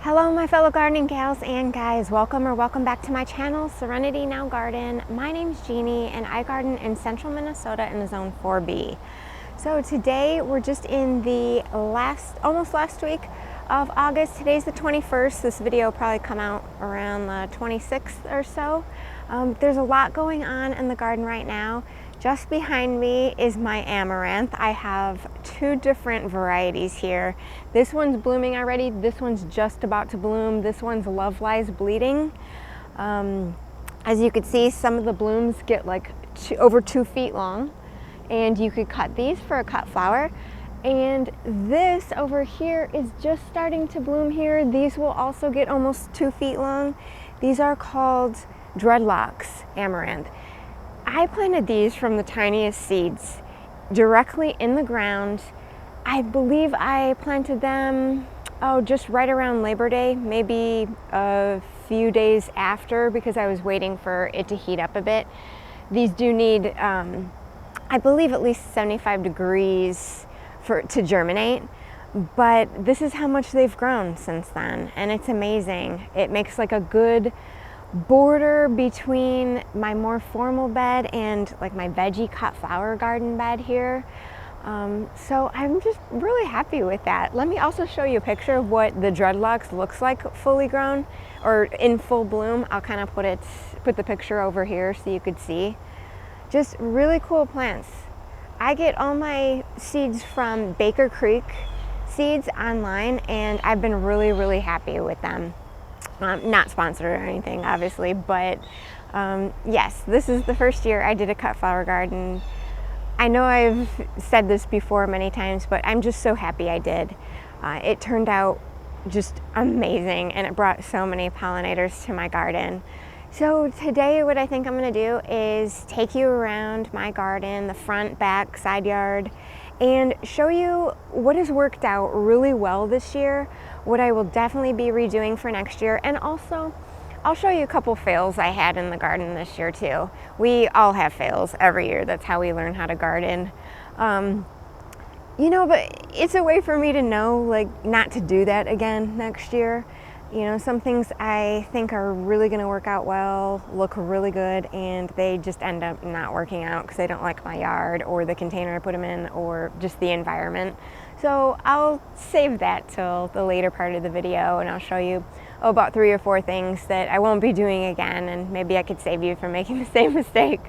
Hello my fellow gardening gals and guys, welcome back to my channel, Serenity Now Garden. My name's Jeannie and I garden in central Minnesota in the zone 4B. So today we're just in the almost last week of August. Today's the 21st. This video will probably come out around the 26th or so. There's a lot going on in the garden right now. Just behind me is my amaranth. I have two different varieties here. This one's blooming already. This one's just about to bloom. This one's Love Lies Bleeding. As you can see, some of the blooms get like over 2 feet long, and you could cut these for a cut flower. And this over here is just starting to bloom here. These will also get almost 2 feet long. These are called dreadlocks amaranth. I planted these from the tiniest seeds directly in the ground. I believe I planted them, just right around Labor Day, maybe a few days after, because I was waiting for it to heat up a bit. These do need, I believe, at least 75 degrees to germinate, but this is how much they've grown since then, and it's amazing. It makes like a good border between my more formal bed and like my veggie cut flower garden bed here. So I'm just really happy with that. Let me also show you a picture of what the dreadlocks looks like fully grown or in full bloom. I'll kind of put the picture over here so you could see. Just really cool plants. I get all my seeds from Baker Creek Seeds online, and I've been really happy with them. Not sponsored or anything, obviously, but yes, this is the first year I did a cut flower garden. I know I've said this before many times, but I'm just so happy I did. It turned out just amazing, and it brought so many pollinators to my garden. So today what I think I'm going to do is take you around my garden, the front, back, side yard, and show you what has worked out really well this year, what I will definitely be redoing for next year, and also I'll show you a couple fails I had in the garden this year too. We all have fails every year. That's how we learn how to garden. But it's a way for me to know, like, not to do that again next year. Some things I think are really going to work out well, look really good, and they just end up not working out because they don't like my yard or the container I put them in or just the environment. So I'll save that till the later part of the video, and I'll show you about 3 or 4 things that I won't be doing again, and maybe I could save you from making the same mistake.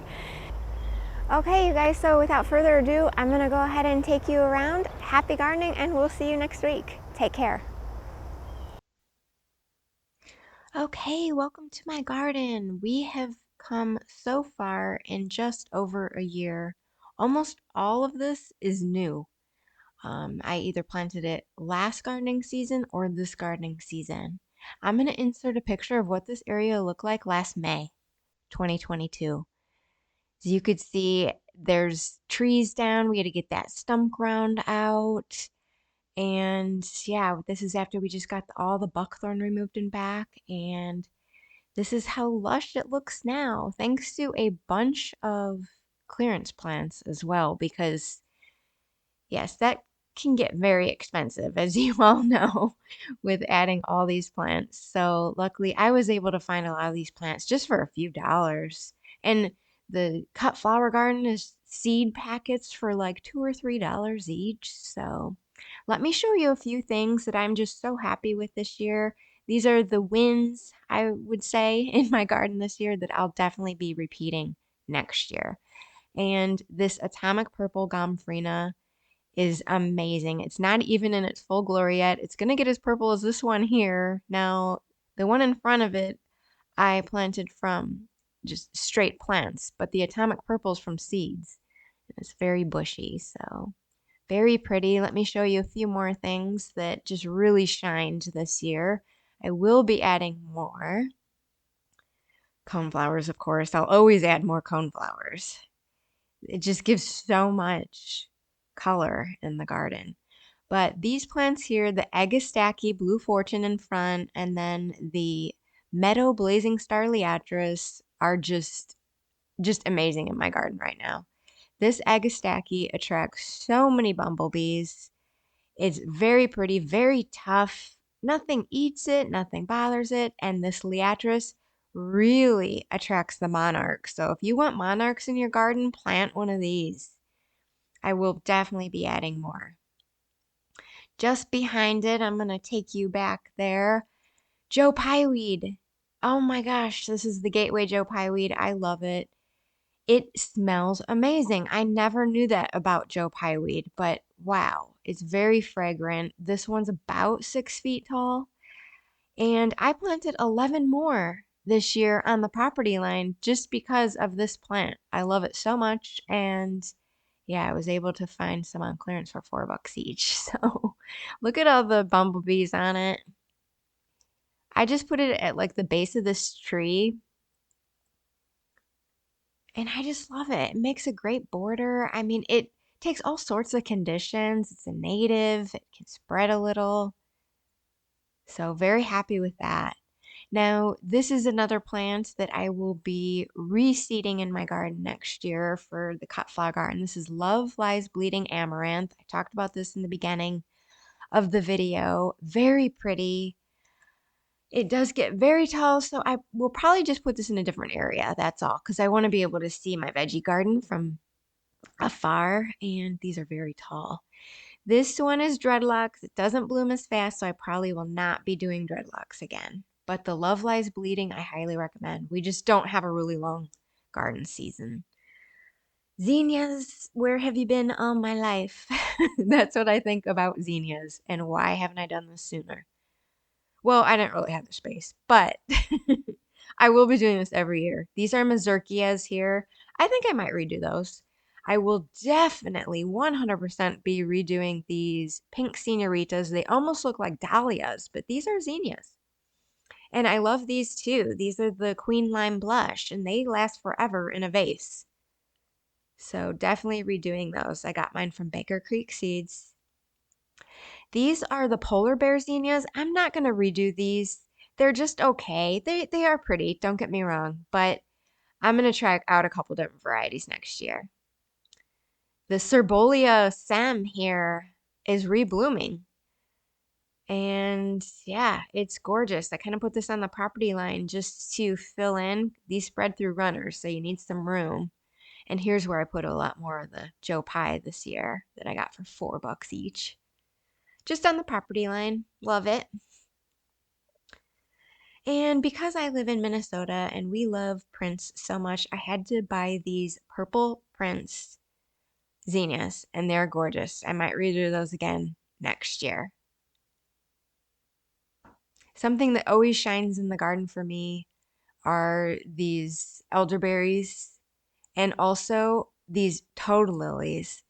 Okay, you guys, so without further ado, I'm going to go ahead and take you around. Happy gardening, and we'll see you next week. Take care. Okay, welcome to my garden. We have come so far in just over a year. Almost all of this is new. I either planted it last gardening season or this gardening season. I'm going to insert a picture of what this area looked like last May, 2022. As you could see, there's trees down. We had to get that stump ground out. And yeah, this is after we just got all the buckthorn removed and back. And this is how lush it looks now, thanks to a bunch of clearance plants as well, because yes, that can get very expensive, as you all know, with adding all these plants. So luckily I was able to find a lot of these plants just for a few dollars. And the cut flower garden is seed packets for like $2 or $3 each. So let me show you a few things that I'm just so happy with this year. These are the wins, I would say, in my garden this year that I'll definitely be repeating next year. And this atomic purple gomphrena is amazing. It's not even in its full glory yet. It's going to get as purple as this one here. Now, the one in front of it, I planted from just straight plants, but the atomic purple is from seeds. It's very bushy, so very pretty. Let me show you a few more things that just really shined this year. I will be adding more. Coneflowers, of course. I'll always add more coneflowers. It just gives so much color in the garden. But these plants here, the Agastache Blue Fortune in front, and then the Meadow Blazing Star Liatris are just amazing in my garden right now. This Agastache attracts so many bumblebees. It's very pretty, very tough. nothing eats it, nothing bothers it, and this liatris really attracts the monarchs. So if you want monarchs in your garden, plant one of these. I will definitely be adding more. Just behind it, I'm going to take you back there. Joe Pieweed. Oh my gosh, this is the Gateway Joe Pieweed. I love it. It smells amazing. I never knew that about Joe Pieweed, but wow, it's very fragrant. This one's about 6 feet tall, and I planted 11 more this year on the property line just because of this plant. I love it so much, and yeah, I was able to find some on clearance for $4 each. So look at all the bumblebees on it. I just put it at like the base of this tree, and I just love it. It makes a great border. I mean, it takes all sorts of conditions. It's a native, it can spread a little. So very happy with that. Now, this is another plant that I will be reseeding in my garden next year for the cut flower garden. This is Love Lies Bleeding Amaranth. I talked about this in the beginning of the video. Very pretty. It does get very tall, so I will probably just put this in a different area. That's all, because I want to be able to see my veggie garden from afar, and these are very tall. This one is dreadlocks. It doesn't bloom as fast, so I probably will not be doing dreadlocks again. But the Love Lies Bleeding, I highly recommend. We just don't have a really long garden season. Zinnias, where have you been all my life? That's what I think about zinnias, and why haven't I done this sooner? Well, I didn't really have the space, but I will be doing this every year. These are mazurkias here. I think I might redo those. I will definitely 100% be redoing these pink señoritas. They almost look like dahlias, but these are zinnias. And I love these too. These are the Queen Lime Blush, and they last forever in a vase. So definitely redoing those. I got mine from Baker Creek Seeds. These are the polar bear zinnias. I'm not going to redo these. They're just okay. They are pretty, don't get me wrong, but I'm going to try out a couple different varieties next year. The Cerbolia Sem here is reblooming. And yeah, it's gorgeous. I kind of put this on the property line just to fill in. These spread through runners, so you need some room. And here's where I put a lot more of the Joe Pie this year that I got for $4 each. Just on the property line. Love it. And because I live in Minnesota and we love prints so much, I had to buy these purple prints zinnias, and they're gorgeous. I might redo those again next year. Something that always shines in the garden for me are these elderberries and also these toad lilies.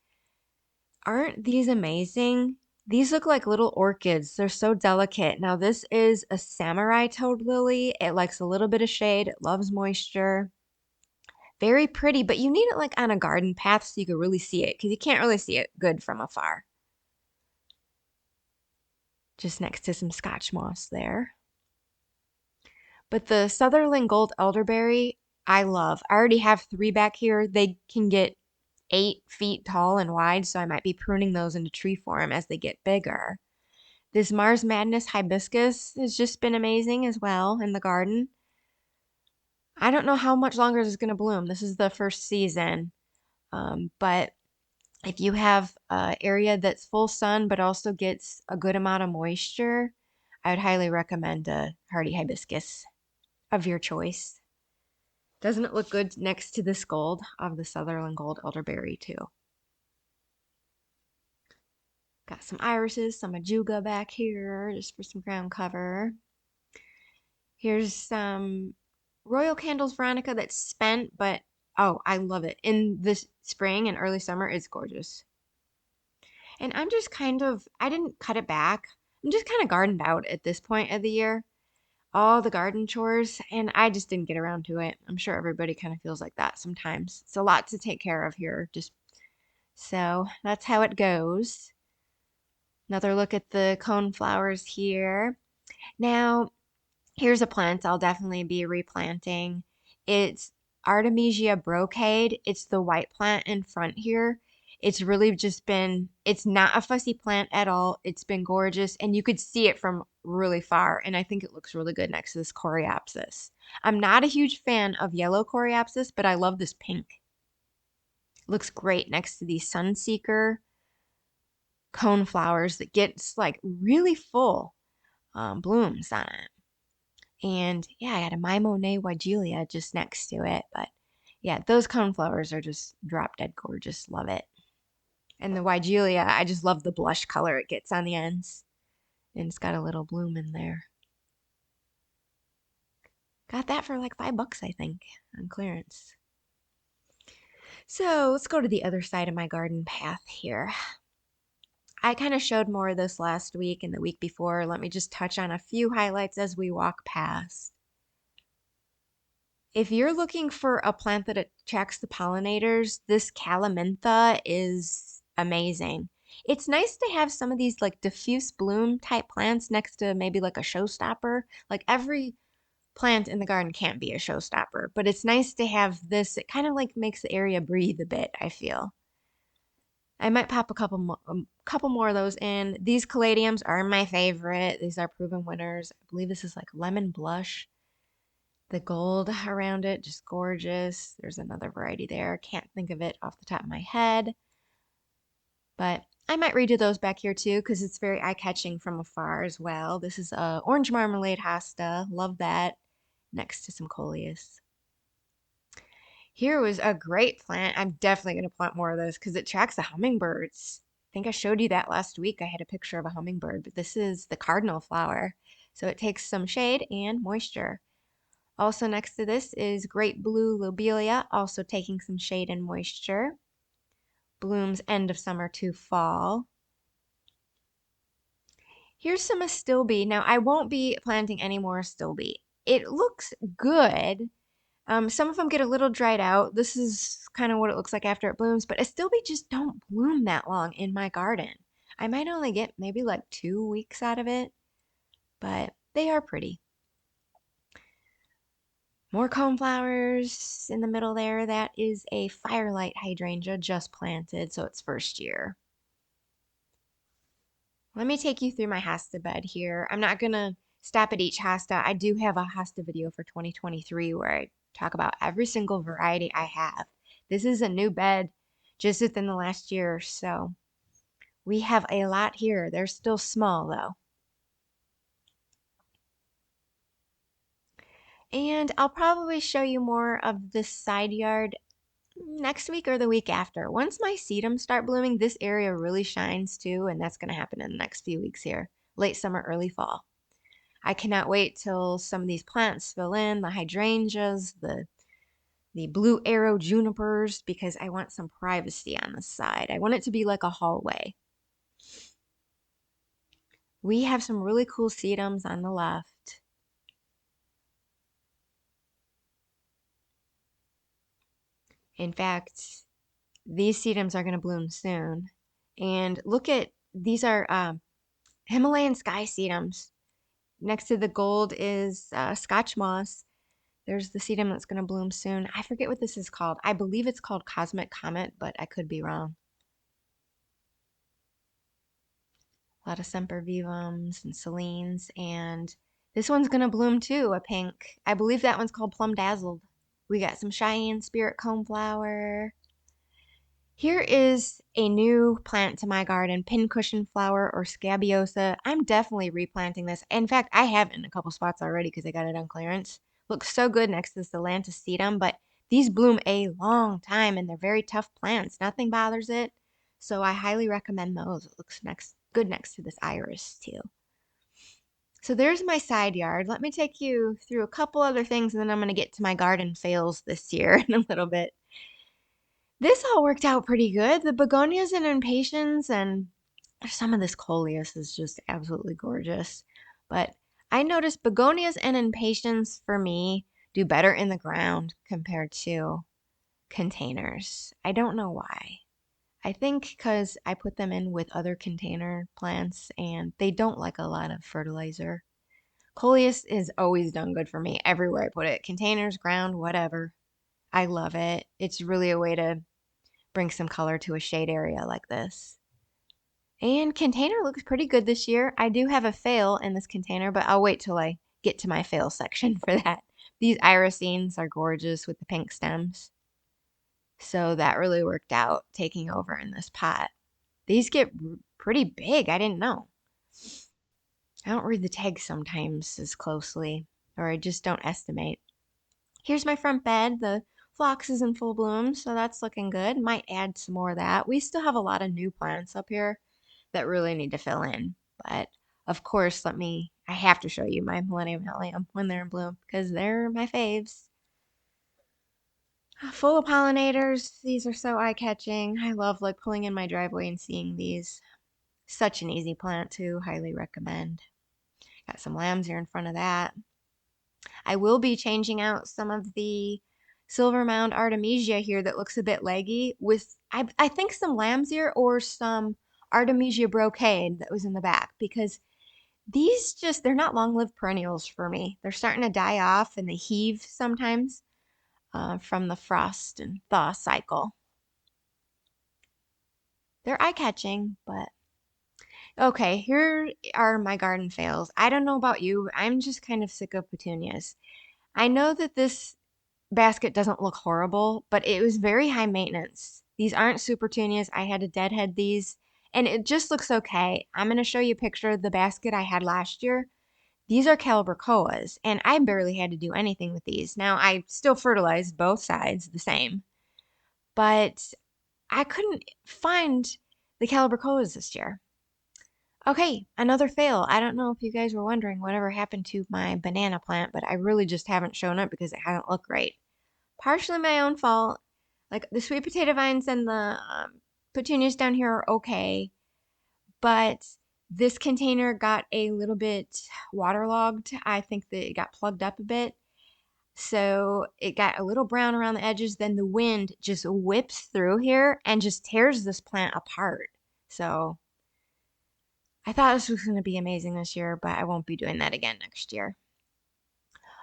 Aren't these amazing? These look like little orchids. They're so delicate. Now, this is a samuraitoed lily. It likes a little bit of shade. It loves moisture. Very pretty, but you need it like on a garden path so you can really see it, because you can't really see it good from afar. Just next to some Scotch moss there. But the Sutherland Gold Elderberry, I love. I already have 3 back here. They can get 8 feet tall and wide, so I might be pruning those into tree form as they get bigger. This Mars Madness hibiscus has just been amazing as well in the garden. I don't know how much longer this is going to bloom. This is the first season, but if you have an area that's full sun but also gets a good amount of moisture, I would highly recommend a hardy hibiscus of your choice. Doesn't it look good next to this gold of the Sutherland Gold Elderberry too? Got some irises, some ajuga back here just for some ground cover. Here's some Royal Candles Veronica that's spent, but oh, I love it. In this spring and early summer, it's gorgeous. And I'm just I didn't cut it back. I'm just kind of gardened out at this point of the year. All the garden chores, and I just didn't get around to it. I'm sure everybody kind of feels like that sometimes. It's a lot to take care of here. So that's how it goes. Another look at the cone flowers here. Now, here's a plant I'll definitely be replanting. It's Artemisia brocade. It's the white plant in front here. It's really just been, it's not a fussy plant at all. It's been gorgeous, and you could see it from really far, and I think it looks really good next to this coreopsis. I'm not a huge fan of yellow coreopsis, but I love this pink. It looks great next to these sunseeker cone flowers that gets like really full blooms on it. And yeah, I got a My Monet Weigelia just next to it, but yeah, those cone flowers are just drop dead gorgeous. Love it. And the Weigelia, I just love the blush color it gets on the ends. And it's got a little bloom in there. Got that for like $5, I think, on clearance. So let's go to the other side of my garden path here. I kind of showed more of this last week and the week before. Let me just touch on a few highlights as we walk past. If you're looking for a plant that attracts the pollinators, this calamintha is amazing. It's nice to have some of these like diffuse bloom type plants next to maybe like a showstopper. Like every plant in the garden can't be a showstopper, but it's nice to have this. It kind of like makes the area breathe a bit, I feel. I might pop a couple more of those in. These caladiums are my favorite. These are proven winners. I believe this is like lemon blush. The gold around it, just gorgeous. There's another variety there. Can't think of it off the top of my head. But I might redo those back here too because it's very eye-catching from afar as well. This is a orange marmalade hosta. Love that. Next to some coleus. Here was a great plant. I'm definitely going to plant more of this because it attracts the hummingbirds. I think I showed you that last week. I had a picture of a hummingbird, but this is the cardinal flower. So it takes some shade and moisture. Also next to this is great blue lobelia, also taking some shade and moisture. Blooms end of summer to fall. Here's some astilbe. Now I won't be planting any more astilbe. It looks good. Some of them get a little dried out. This is kind of what it looks like after it blooms, but astilbe just don't bloom that long in my garden. I might only get maybe like 2 weeks out of it, but they are pretty. More coneflowers in the middle there. That is a Firelight Hydrangea just planted, so it's first year. Let me take you through my hosta bed here. I'm not going to stop at each hosta. I do have a hosta video for 2023 where I talk about every single variety I have. This is a new bed just within the last year or so. We have a lot here. They're still small though. And I'll probably show you more of this side yard next week or the week after. Once my sedums start blooming, this area really shines too, and that's going to happen in the next few weeks here. Late summer, early fall. I cannot wait till some of these plants fill in, the hydrangeas, the blue arrow junipers, because I want some privacy on the side. I want it to be like a hallway. We have some really cool sedums on the left. In fact, these sedums are going to bloom soon. And look at, these are Himalayan sky sedums. Next to the gold is Scotch moss. There's the sedum that's going to bloom soon. I forget what this is called. I believe it's called Cosmic Comet, but I could be wrong. A lot of sempervivums and Selines, and this one's going to bloom too, a pink. I believe that one's called Plum Dazzled. We got some Cheyenne Spirit Coneflower. Here is a new plant to my garden, Pincushion Flower or Scabiosa. I'm definitely replanting this. In fact, I have it in a couple spots already because I got it on clearance. Looks so good next to this Atlantis sedum, but these bloom a long time and they're very tough plants. Nothing bothers it. So I highly recommend those. It looks good next to this iris too. So there's my side yard. Let me take you through a couple other things and then I'm going to get to my garden fails this year in a little bit. This all worked out pretty good. The begonias and impatiens and some of this coleus is just absolutely gorgeous. But I noticed begonias and impatiens for me do better in the ground compared to containers. I don't know why. I think because I put them in with other container plants and they don't like a lot of fertilizer. Coleus is always done good for me everywhere I put it. Containers, ground, whatever. I love it. It's really a way to bring some color to a shade area like this. And container looks pretty good this year. I do have a fail in this container, but I'll wait till I get to my fail section for that. These irisines are gorgeous with the pink stems. So that really worked out taking over in this pot. These get pretty big. I didn't know. I don't read the tags sometimes as closely, or I just don't estimate. Here's my front bed. The phlox is in full bloom, so that's looking good. Might add some more of that. We still have a lot of new plants up here that really need to fill in. But of course, I have to show you my Millennium Allium when they're in bloom because they're my faves. Full of pollinators. These are so eye-catching. I love like pulling in my driveway and seeing these. Such an easy plant too. Highly recommend. Got some lambs here in front of that. I will be changing out some of the silver mound Artemisia here that looks a bit leggy with, I think, some lamb's ear or some Artemisia brocade that was in the back because these they're not long-lived perennials for me. They're starting to die off and they heave sometimes from the frost and thaw cycle. They're eye-catching, but okay, here are my garden fails. I don't know about you, I'm just kind of sick of petunias. I know that this basket doesn't look horrible, but it was very high maintenance. These aren't super petunias. I had to deadhead these, and it just looks okay. I'm going to show you a picture of the basket I had last year. These are calibrachoas, and I barely had to do anything with these. Now, I still fertilized both sides the same, but I couldn't find the calibrachoas this year. Okay, another fail. I don't know if you guys were wondering whatever happened to my banana plant, but I really just haven't shown up because it hasn't looked great. Partially my own fault. Like the sweet potato vines and the petunias down here are okay, but this container got a little bit waterlogged. I think that it got plugged up a bit. So it got a little brown around the edges. Then the wind just whips through here and just tears this plant apart. So I thought this was going to be amazing this year, but I won't be doing that again next year.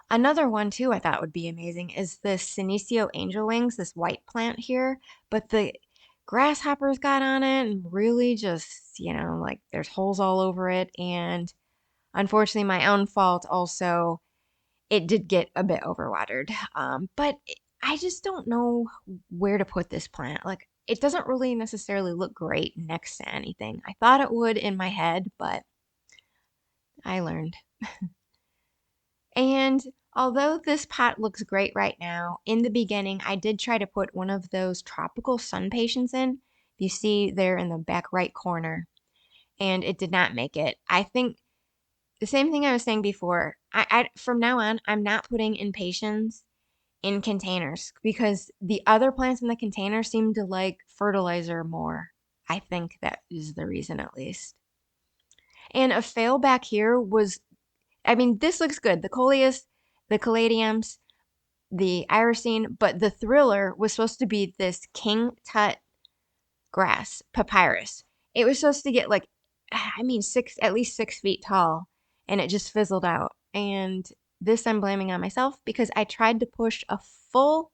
Another one too I thought would be amazing is the Senecio angel wings, this white plant here, but the grasshoppers got on it and really just, like there's holes all over it. And unfortunately, my own fault also, it did get a bit overwatered. But I just don't know where to put this plant. Like it doesn't really necessarily look great next to anything. I thought it would in my head, but I learned. And although this pot looks great right now, in the beginning, I did try to put one of those tropical sun patients in. You see there in the back right corner, and it did not make it. I think the same thing I was saying before. From now on, I'm not putting impatiens in containers because the other plants in the container seem to like fertilizer more. I think that is the reason, at least. And a fail back here was, this looks good. The coleus, the caladiums, the irisine, but the thriller was supposed to be this king tut grass papyrus. It was supposed to get at least 6 feet tall, and it just fizzled out. And this I'm blaming on myself because I tried to push a full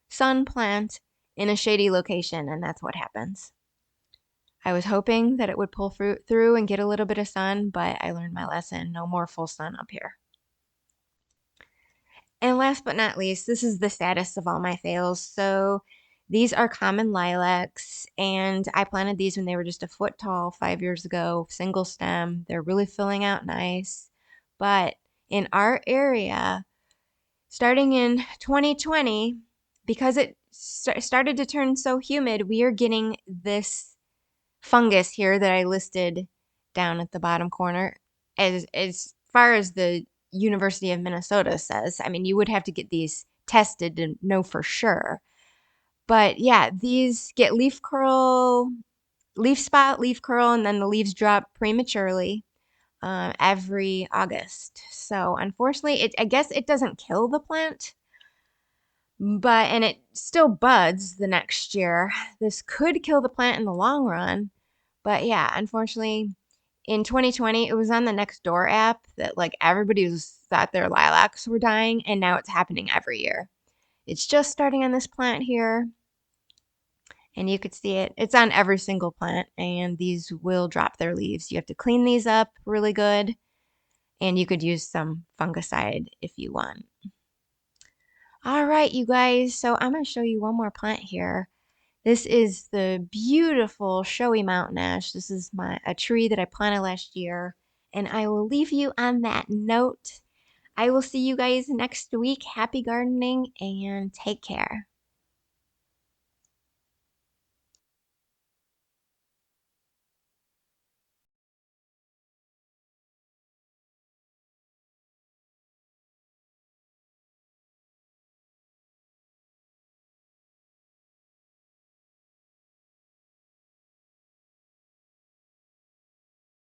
sun plant in a shady location, and that's what happens. I was hoping that it would pull fruit through and get a little bit of sun, but I learned my lesson. No more full sun up here. And last but not least, this is the saddest of all my fails. So these are common lilacs, and I planted these when they were just a foot tall 5 years ago, single stem. They're really filling out nice. But in our area, starting in 2020, because it started to turn so humid, we are getting this fungus here that I listed down at the bottom corner. As far as the University of Minnesota says, you would have to get these tested to know for sure. But yeah, these get leaf curl, leaf spot, leaf curl, and then the leaves drop prematurely every August. So unfortunately, I guess it doesn't kill the plant, and it still buds the next year. This could kill the plant in the long run. But yeah, unfortunately, in 2020, it was on the Nextdoor app that everybody thought their lilacs were dying, and now it's happening every year. It's just starting on this plant here, And you could see it. It's on every single plant, and these will drop their leaves. You have to clean these up really good, and you could use some fungicide if you want. All right, you guys, so I'm going to show you one more plant here. This is the beautiful showy mountain ash. This is a tree that I planted last year, and I will leave you on that note. I will see you guys next week. Happy gardening and take care.